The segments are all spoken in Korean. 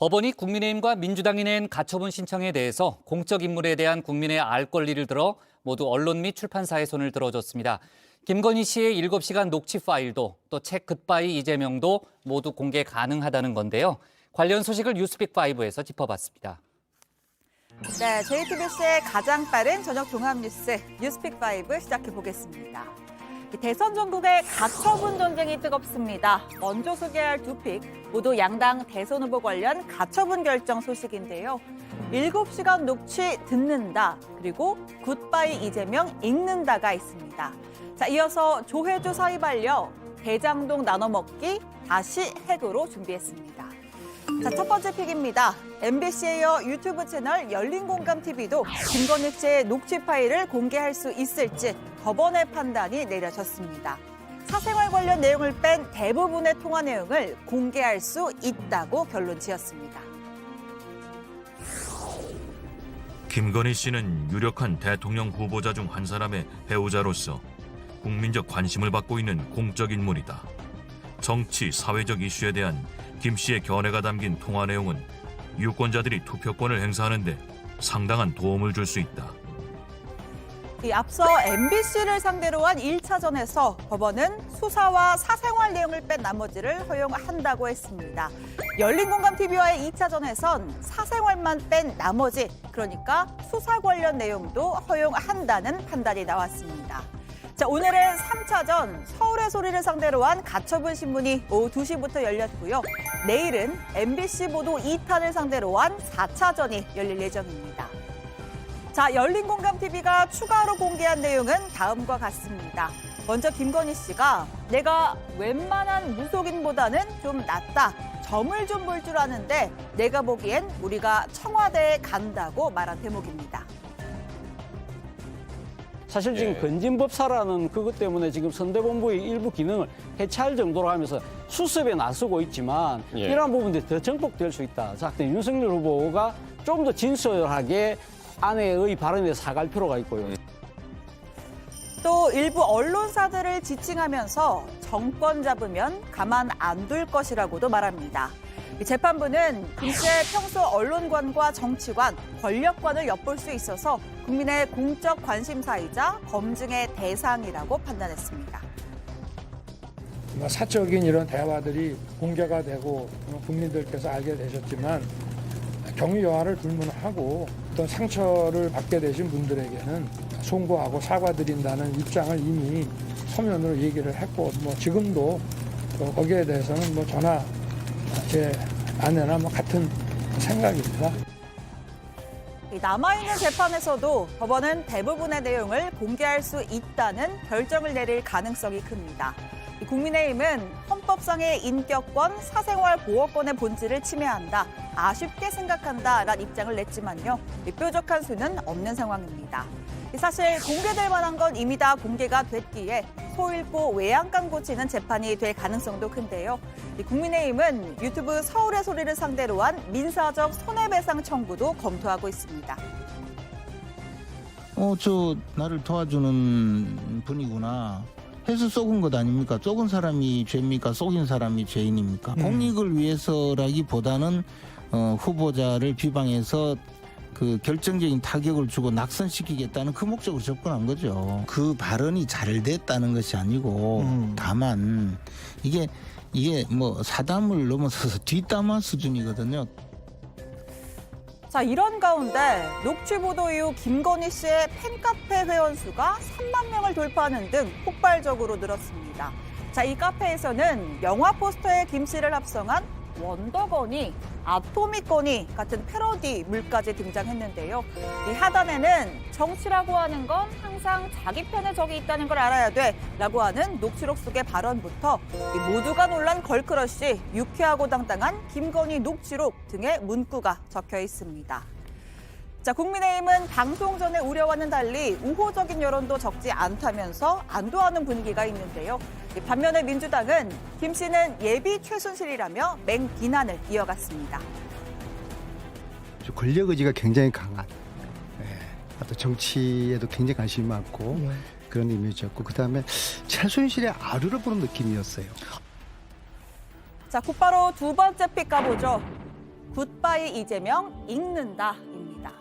법원이 국민의힘과 민주당이 낸 가처분 신청에 대해서 공적 인물에 대한 국민의 알 권리를 들어 모두 언론 및 출판사의 손을 들어줬습니다. 김건희 씨의 7시간 녹취 파일도 또 책 굿바이 이재명도 모두 공개 가능하다는 건데요. 관련 소식을 뉴스픽5에서 짚어봤습니다. 네, JTBC의 가장 빠른 저녁 종합 뉴스 뉴스픽5 시작해 보겠습니다. 대선 전국의 가처분 전쟁이 뜨겁습니다. 먼저 소개할 두 픽, 모두 양당 대선 후보 관련 가처분 결정 소식인데요. 7시간 녹취 듣는다, 그리고 굿바이 이재명 읽는다가 있습니다. 자, 이어서 조혜주 사의 반려, 대장동 나눠먹기 다시 핵으로 준비했습니다. 자, 첫 번째 픽입니다. MBC에 이어 유튜브 채널 열린공감TV도 김건희 씨의 녹취 파일을 공개할 수 있을지 법원의 판단이 내려졌습니다. 사생활 관련 내용을 뺀 대부분의 통화 내용을 공개할 수 있다고 결론 지었습니다. 김건희 씨는 유력한 대통령 후보자 중 한 사람의 배우자로서 국민적 관심을 받고 있는 공적 인물이다. 정치, 사회적 이슈에 대한 김 씨의 견해가 담긴 통화 내용은 유권자들이 투표권을 행사하는 데 상당한 도움을 줄 수 있다. 앞서 MBC를 상대로 한 1차전에서 법원은 수사와 사생활 내용을 뺀 나머지를 허용한다고 했습니다. 열린공감TV와의 2차전에선 사생활만 뺀 나머지, 그러니까 수사 관련 내용도 허용한다는 판단이 나왔습니다. 자, 오늘은 3차전 서울의 소리를 상대로 한 가처분 신문이 오후 2시부터 열렸고요. 내일은 MBC 보도 2탄을 상대로 한 4차전이 열릴 예정입니다. 자, 열린공감TV가 추가로 공개한 내용은 다음과 같습니다. 먼저 김건희 씨가 내가 웬만한 무속인보다는 좀 낫다. 점을 좀 볼 줄 아는데 내가 보기엔 우리가 청와대에 간다고 말한 대목입니다. 사실 지금 건진법사라는 그것 때문에 지금 선대본부의 일부 기능을 해체할 정도로 하면서 수습에 나서고 있지만 이러한 부분들이 더 정복될 수 있다. 자, 윤석열 후보가 좀 더 진솔하게 아내의 발언에 사과할 필요가 있고요. 또 일부 언론사들을 지칭하면서 정권 잡으면 가만 안 둘 것이라고도 말합니다. 재판부는 김 씨의 평소 언론관과 정치관, 권력관을 엿볼 수 있어서 국민의 공적 관심사이자 검증의 대상이라고 판단했습니다. 사적인 이런 대화들이 공개가 되고 국민들께서 알게 되셨지만 경위 여하를 불문하고 어떤 상처를 받게 되신 분들에게는 송구하고 사과드린다는 입장을 이미 서면으로 얘기를 했고 지금도 거기에 대해서는 저나 제 아내나 같은 생각입니다. 남아있는 재판에서도 법원은 대부분의 내용을 공개할 수 있다는 결정을 내릴 가능성이 큽니다. 국민의힘은 헌법상의 인격권, 사생활 보호권의 본질을 침해한다, 아쉽게 생각한다라는 입장을 냈지만요. 뾰족한 수는 없는 상황입니다. 사실 공개될 만한 건 이미 다 공개가 됐기에 소일고 외양간 고치는 재판이 될 가능성도 큰데요. 국민의힘은 유튜브 서울의 소리를 상대로 한 민사적 손해배상 청구도 검토하고 있습니다. 저 나를 도와주는 분이구나 해서 쏘은 것 아닙니까? 쏘은 사람이 죄입니까? 쏘인 사람이 죄인입니까? 공익을 위해서라기보다는 후보자를 비방해서 그 결정적인 타격을 주고 낙선시키겠다는 그 목적으로 접근한 거죠. 그 발언이 잘 됐다는 것이 아니고 다만 이게 사담을 넘어서서 뒷담화 수준이거든요. 자, 이런 가운데 녹취 보도 이후 김건희 씨의 팬카페 회원 수가 3만 명을 돌파하는 등 폭발적으로 늘었습니다. 자, 이 카페에서는 영화 포스터에 김 씨를 합성한 원더건이, 아토미건이 같은 패러디 물까지 등장했는데요. 이 하단에는 정치라고 하는 건 항상 자기 편에 적이 있다는 걸 알아야 돼 라고 하는 녹취록 속의 발언부터 모두가 놀란 걸크러쉬, 유쾌하고 당당한 김건희 녹취록 등의 문구가 적혀 있습니다. 자, 국민의힘은 방송 전에 우려와는 달리 우호적인 여론도 적지 않다면서 안도하는 분위기가 있는데요. 반면에 민주당은 김 씨는 예비 최순실이라며 맹비난을 이어갔습니다. 권력 의지가 굉장히 강한, 또 정치에도 굉장히 관심이 많고 그런 이미지였고, 그다음에 최순실의 아류를 보는 느낌이었어요. 자, 곧바로 두 번째 픽 가보죠. 굿바이 이재명 읽는다입니다.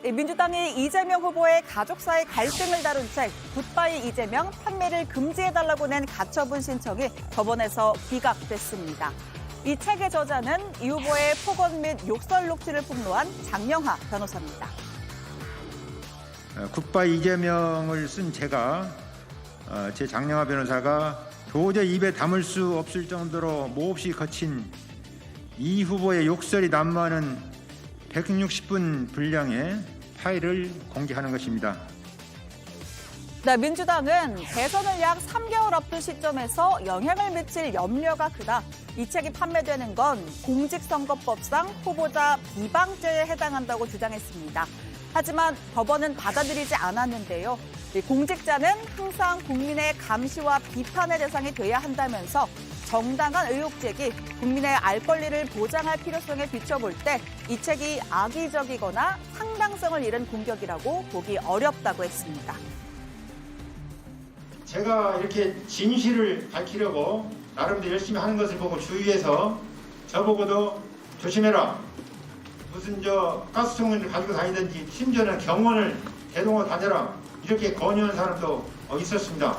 민주당이 이재명 후보의 가족사의 갈등을 다룬 책 굿바이 이재명 판매를 금지해달라고 낸 가처분 신청이 법원에서 기각됐습니다. 이 책의 저자는 이 후보의 폭언 및 욕설 녹취를 폭로한 장영하 변호사입니다. 굿바이 이재명을 쓴 제가 제 장영하 변호사가 도저히 입에 담을 수 없을 정도로 몹시 거친 이 후보의 욕설이 난무하는 160분 분량의 파일을 공개하는 것입니다. 네, 민주당은 대선을 약 3개월 앞둔 시점에서 영향을 미칠 염려가 크다. 이 책이 판매되는 건 공직선거법상 후보자 비방죄에 해당한다고 주장했습니다. 하지만 법원은 받아들이지 않았는데요. 공직자는 항상 국민의 감시와 비판의 대상이 돼야 한다면서 정당한 의혹 제기, 국민의 알 권리를 보장할 필요성에 비춰볼 때 이 책이 악의적이거나 상당성을 잃은 공격이라고 보기 어렵다고 했습니다. 제가 이렇게 진실을 밝히려고 나름대로 열심히 하는 것을 보고 주위에서 저보고도 조심해라. 무슨 가스총을 가지고 다니든지 심지어는 경원을 대동하고 다녀라. 이렇게 권유하는 사람도 있었습니다.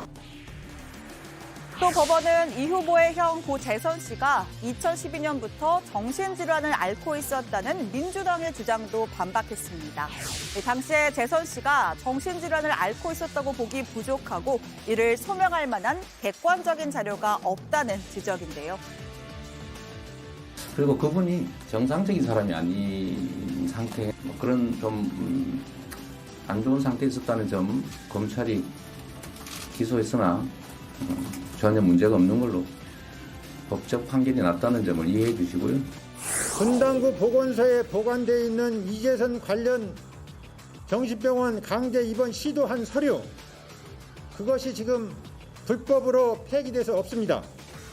또 법원은 이 후보의 형 고 재선 씨가 2012년부터 정신질환을 앓고 있었다는 민주당의 주장도 반박했습니다. 당시에 재선 씨가 정신질환을 앓고 있었다고 보기 부족하고 이를 소명할 만한 객관적인 자료가 없다는 지적인데요. 그리고 그분이 정상적인 사람이 아닌 상태, 그런 좀 안 좋은 상태에 있었다는 점 검찰이 기소했으나 전혀 문제가 없는 걸로 법적 판결이 났다는 점을 이해해 주시고요. 분당구 보건소에 보관되어 있는 이재선 관련 정신병원 강제 입원 시도한 서류, 그것이 지금 불법으로 폐기돼서 없습니다.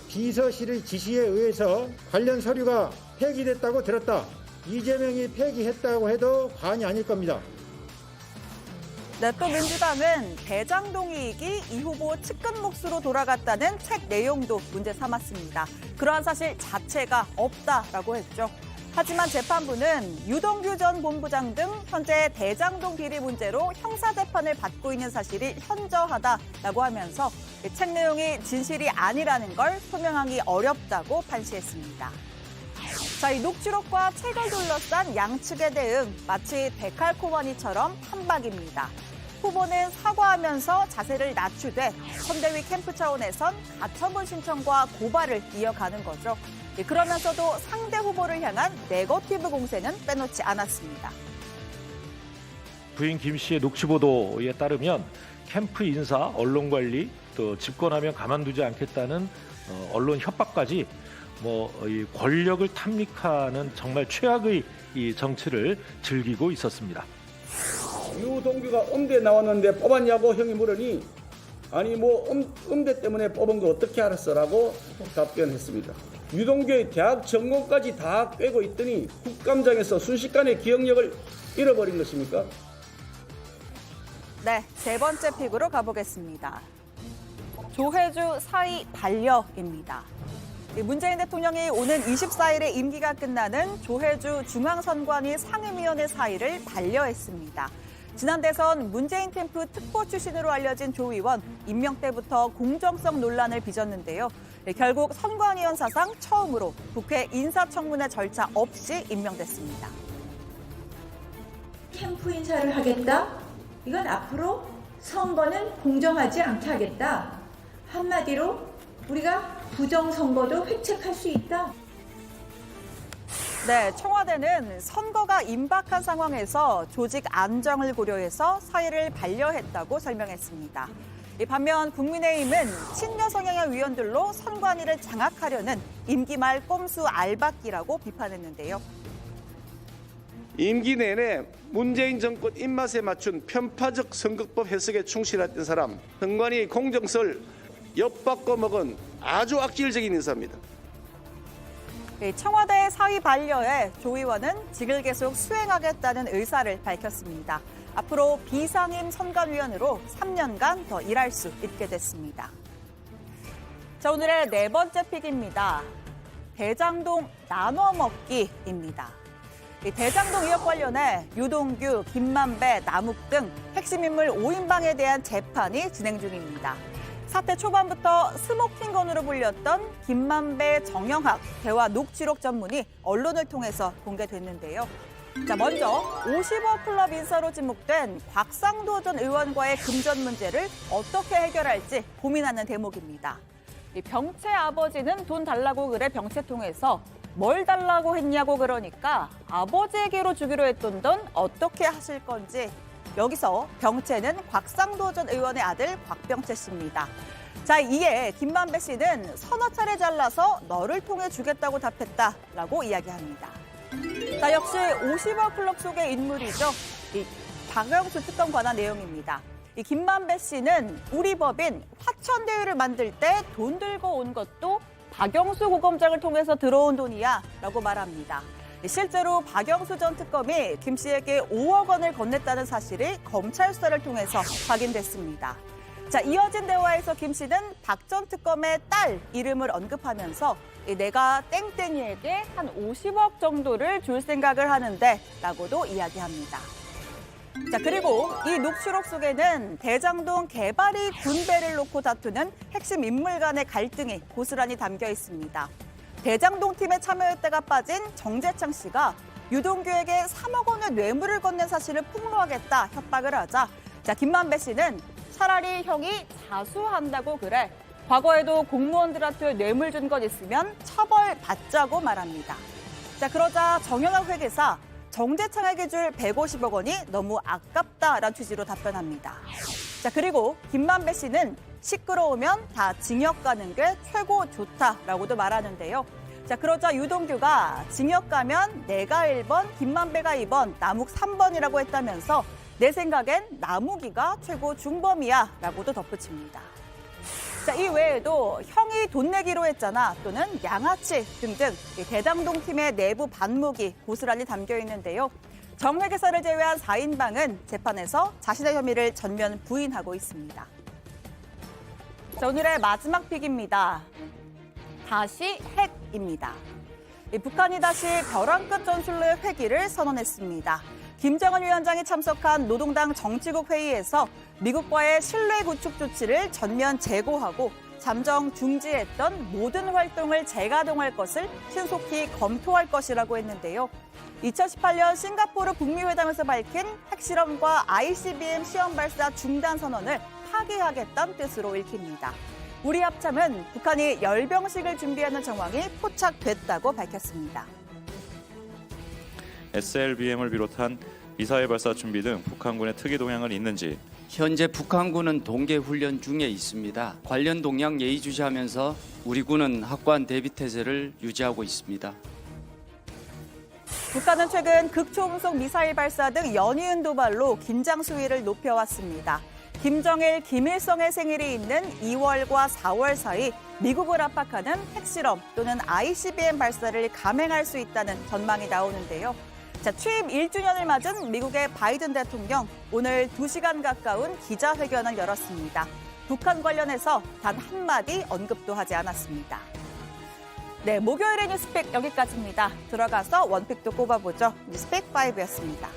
비서실의 지시에 의해서 관련 서류가 폐기됐다고 들었다. 이재명이 폐기했다고 해도 과언이 아닐 겁니다. 네, 또 민주당은 대장동 이익이 이 후보 측근 몫으로 돌아갔다는 책 내용도 문제 삼았습니다. 그러한 사실 자체가 없다라고 했죠. 하지만 재판부는 유동규 전 본부장 등 현재 대장동 비리 문제로 형사재판을 받고 있는 사실이 현저하다라고 하면서 책 내용이 진실이 아니라는 걸 소명하기 어렵다고 판시했습니다. 자, 이 녹취록과 책을 둘러싼 양측의 대응, 마치 데칼코마니처럼 판박입니다. 후보는 사과하면서 자세를 낮추되 선대위 캠프 차원에선 가처분 신청과 고발을 이어가는 거죠. 그러면서도 상대 후보를 향한 네거티브 공세는 빼놓지 않았습니다. 부인 김 씨의 녹취 보도에 따르면 캠프 인사, 언론 관리, 또 집권하면 가만두지 않겠다는 언론 협박까지 이 권력을 탐닉하는 정말 최악의 이 정치를 즐기고 있었습니다. 유동규가 음대 나왔는데 뽑았냐고 형이 물으니 아니 음대 때문에 뽑은 거 어떻게 알았어라고 답변했습니다. 유동규의 대학 전공까지 다 꿰고 있더니 국감장에서 순식간에 기억력을 잃어버린 것입니까? 네, 세 번째 픽으로 가보겠습니다. 조혜주 사의 반려입니다. 문재인 대통령이 오는 24일에 임기가 끝나는 조혜주 중앙선관위 상임위원회 사의를 반려했습니다. 지난 대선 문재인 캠프 특보 출신으로 알려진 조 의원, 임명 때부터 공정성 논란을 빚었는데요. 결국 선관위원 사상 처음으로 국회 인사청문회 절차 없이 임명됐습니다. 캠프 인사를 하겠다? 이건 앞으로 선거는 공정하지 않게 하겠다. 한마디로 우리가 부정선거도 획책할 수 있다. 네, 청와대는 선거가 임박한 상황에서 조직 안정을 고려해서 사의를 반려했다고 설명했습니다. 반면 국민의힘은 친여 성향의 위원들로 선관위를 장악하려는 임기 말 꼼수 알박기라고 비판했는데요. 임기 내내 문재인 정권 입맛에 맞춘 편파적 선거법 해석에 충실했던 사람, 선관위 공정성을 엿바꿔 먹은 아주 악질적인 인사입니다. 청와대 사의 반려에 조 의원은 직을 계속 수행하겠다는 의사를 밝혔습니다. 앞으로 비상임 선관위원으로 3년간 더 일할 수 있게 됐습니다. 자, 오늘의 네 번째 픽입니다. 대장동 나눠먹기입니다. 이 대장동 의혹 관련해 유동규, 김만배, 남욱 등 핵심 인물 5인방에 대한 재판이 진행 중입니다. 사태 초반부터 스모킹건으로 불렸던 김만배, 정영학 대화 녹취록 전문이 언론을 통해서 공개됐는데요. 자, 먼저 50억 클럽 인사로 지목된 곽상도 전 의원과의 금전 문제를 어떻게 해결할지 고민하는 대목입니다. 이 병채 아버지는 돈 달라고 그래 병채 통해서 뭘 달라고 했냐고 그러니까 아버지에게로 주기로 했던 돈 어떻게 하실 건지. 여기서 병채는 곽상도 전 의원의 아들 곽병채 씨입니다. 자, 이에 김만배 씨는 서너 차례 잘라서 너를 통해 주겠다고 답했다라고 이야기합니다. 자, 역시 50억 클럽 속의 인물이죠. 이 박영수 특검 관한 내용입니다. 이 김만배 씨는 우리 법인 화천대유를 만들 때 돈 들고 온 것도 박영수 고검장을 통해서 들어온 돈이야 라고 말합니다. 실제로 박영수 전 특검이 김 씨에게 5억 원을 건넸다는 사실이 검찰 수사를 통해서 확인됐습니다. 자, 이어진 대화에서 김 씨는 박 전 특검의 딸 이름을 언급하면서 내가 땡땡이에게 한 50억 정도를 줄 생각을 하는데 라고도 이야기합니다. 자, 그리고 이 녹취록 속에는 대장동 개발이 군배를 놓고 다투는 핵심 인물 간의 갈등이 고스란히 담겨 있습니다. 대장동 팀에 참여했다가 빠진 정재창 씨가 유동규에게 3억 원의 뇌물을 건넨 사실을 폭로하겠다 협박을 하자, 자, 김만배 씨는 차라리 형이 자수한다고 그래. 과거에도 공무원들한테 뇌물 준 것 있으면 처벌받자고 말합니다. 자, 그러자 정영학 회계사 정재창에게 줄 150억 원이 너무 아깝다라는 취지로 답변합니다. 자, 그리고 김만배 씨는 시끄러우면 다 징역 가는 게 최고 좋다라고도 말하는데요. 자, 그러자 유동규가 징역 가면 내가 1번, 김만배가 2번, 남욱 3번이라고 했다면서 내 생각엔 남욱이가 최고 중범이야 라고도 덧붙입니다. 자, 이 외에도 형이 돈 내기로 했잖아 또는 양아치 등등 대장동 팀의 내부 반목이 고스란히 담겨 있는데요. 정 회계사를 제외한 4인방은 재판에서 자신의 혐의를 전면 부인하고 있습니다. 자, 오늘의 마지막 픽입니다. 다시 핵입니다. 북한이 다시 벼랑 끝 전술로의 회기를 선언했습니다. 김정은 위원장이 참석한 노동당 정치국 회의에서 미국과의 신뢰 구축 조치를 전면 재고하고 잠정 중지했던 모든 활동을 재가동할 것을 신속히 검토할 것이라고 했는데요. 2018년 싱가포르 북미 회담에서 밝힌 핵실험과 ICBM 시험 발사 중단 선언을 파기하겠다는 뜻으로 읽힙니다. 우리 합참은 북한이 열병식을 준비하는 정황이 포착됐다고 밝혔습니다. SLBM을 비롯한 미사일 발사 준비 등 북한군의 특이 동향은 있는지. 현재 북한군은 동계 훈련 중에 있습니다. 관련 동향 예의주시하면서 우리 군은 확고한 대비 태세를 유지하고 있습니다. 북한은 최근 극초음속 미사일 발사 등 연이은 도발로 긴장 수위를 높여왔습니다. 김정일, 김일성의 생일이 있는 2월과 4월 사이 미국을 압박하는 핵실험 또는 ICBM 발사를 감행할 수 있다는 전망이 나오는데요. 자, 취임 1주년을 맞은 미국의 바이든 대통령, 오늘 2시간 가까운 기자회견을 열었습니다. 북한 관련해서 단 한마디 언급도 하지 않았습니다. 네, 목요일의 뉴스픽 여기까지입니다. 들어가서 원픽도 꼽아보죠. 뉴스픽 5였습니다.